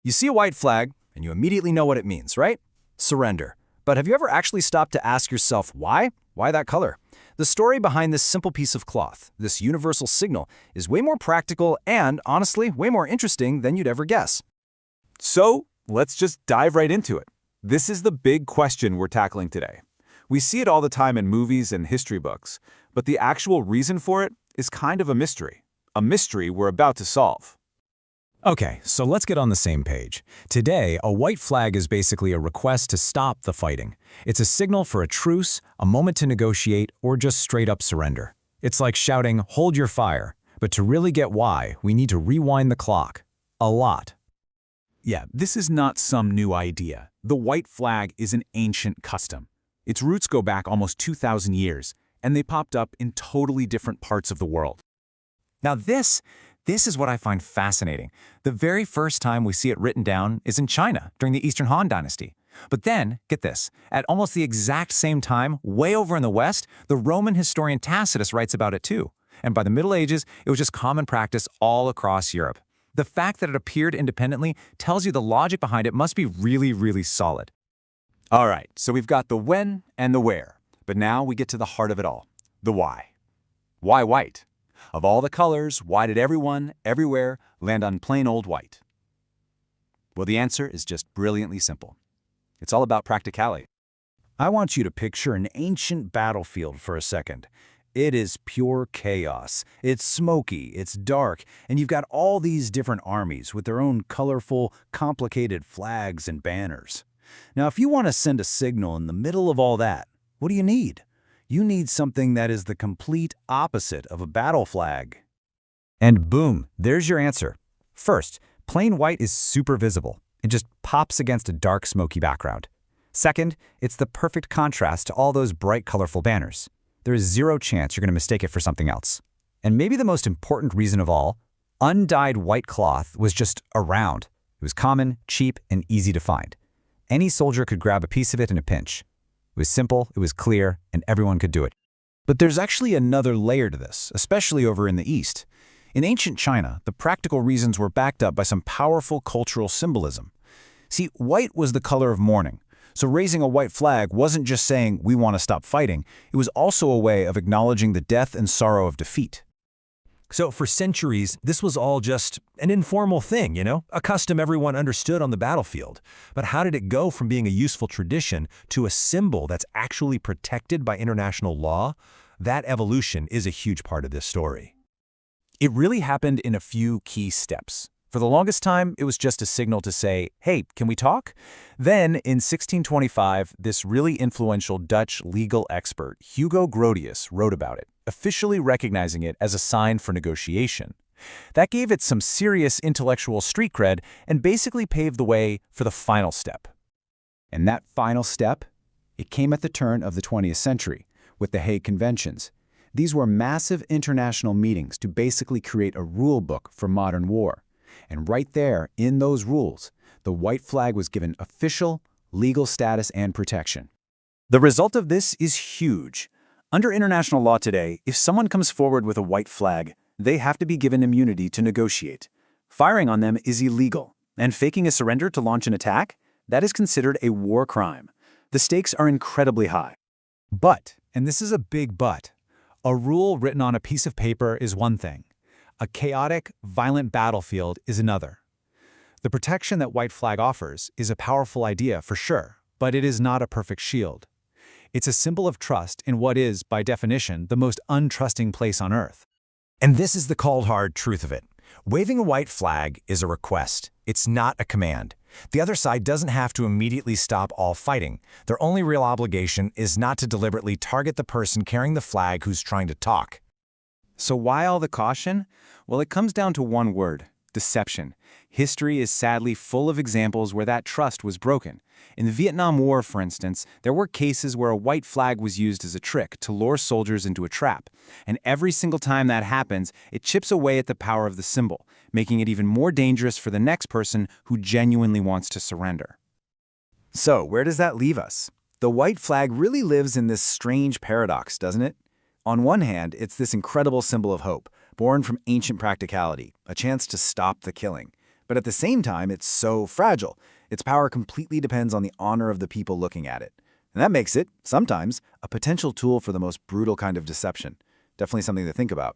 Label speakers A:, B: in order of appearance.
A: You see a white flag, and you immediately know what it means, right? Surrender. But have you ever actually stopped to ask yourself why? Why that color? The story behind this simple piece of cloth, this universal signal, is way more practical and, honestly, way more interesting than you'd ever guess.
B: So, let's just dive right into it. This is the big question we're tackling today. We see it all the time in movies and history books, but the actual reason for it is kind of a mystery. A mystery we're about to solve.
A: Okay, so let's get on the same page. Today, a white flag is basically a request to stop the fighting. It's a signal for a truce, a moment to negotiate, or just straight up surrender. It's like shouting, "Hold your fire." But to really get why, we need to rewind the clock. A lot.
B: Yeah, this is not some new idea. The white flag is an ancient custom. Its roots go back almost 2,000 years, and they popped up in totally different parts of the world.
C: Now this is what I find fascinating. The very first time we see it written down is in China during the Eastern Han Dynasty. But then, get this, at almost the exact same time, way over in the West, the Roman historian Tacitus writes about it too. And by the Middle Ages, it was just common practice all across Europe. The fact that it appeared independently tells you the logic behind it must be really, really solid.
B: All right, so we've got the when and the where, but now we get to the heart of it all, the why. Why white? Of all the colors, why did everyone, everywhere, land on plain old white? Well, the answer is just brilliantly simple. It's all about practicality.
A: I want you to picture an ancient battlefield for a second. It is pure chaos. It's smoky, it's dark, and you've got all these different armies with their own colorful, complicated flags and banners. Now, if you want to send a signal in the middle of all that, what do you need? You need something that is the complete opposite of a battle flag. And boom, there's your answer. First, plain white is super visible. It just pops against a dark, smoky background. Second, it's the perfect contrast to all those bright, colorful banners. There is zero chance you're going to mistake it for something else. And maybe the most important reason of all, undyed white cloth was just around. It was common, cheap, and easy to find. Any soldier could grab a piece of it in a pinch. It was simple, it was clear, and everyone could do it. But there's actually another layer to this, especially over in the East. In ancient China, the practical reasons were backed up by some powerful cultural symbolism. See, white was the color of mourning. So raising a white flag wasn't just saying we want to stop fighting, it was also a way of acknowledging the death and sorrow of defeat.
D: So for centuries, this was all just an informal thing, a custom everyone understood on the battlefield. But how did it go from being a useful tradition to a symbol that's actually protected by international law? That evolution is a huge part of this story.
B: It really happened in a few key steps. For the longest time, it was just a signal to say, hey, can we talk? Then, in 1625, this really influential Dutch legal expert, Hugo Grotius, wrote about it, officially recognizing it as a sign for negotiation. That gave it some serious intellectual street cred and basically paved the way for the final step. And that final step? It came at the turn of the 20th century, with the Hague Conventions. These were massive international meetings to basically create a rule book for modern war. And right there, in those rules, the white flag was given official, legal status and protection. The result of this is huge. Under international law today, if someone comes forward with a white flag, they have to be given immunity to negotiate. Firing on them is illegal, and faking a surrender to launch an attack, that is considered a war crime. The stakes are incredibly high.
A: But, and this is a big but, a rule written on a piece of paper is one thing. A chaotic, violent battlefield is another. The protection that white flag offers is a powerful idea for sure, but it is not a perfect shield. It's a symbol of trust in what is, by definition, the most untrusting place on earth.
D: And this is the cold, hard truth of it. Waving a white flag is a request. It's not a command. The other side doesn't have to immediately stop all fighting. Their only real obligation is not to deliberately target the person carrying the flag who's trying to talk.
B: So why all the caution? Well, it comes down to one word: deception. History is sadly full of examples where that trust was broken. In the Vietnam War, for instance, there were cases where a white flag was used as a trick to lure soldiers into a trap. And every single time that happens, it chips away at the power of the symbol, making it even more dangerous for the next person who genuinely wants to surrender. So, where does that leave us? The white flag really lives in this strange paradox, doesn't it? On one hand, it's this incredible symbol of hope, born from ancient practicality, a chance to stop the killing.
E: But at the same time, it's so fragile. Its power completely depends on the honor of the people looking at it. And that makes it, sometimes, a potential tool for the most brutal kind of deception. Definitely something to think about.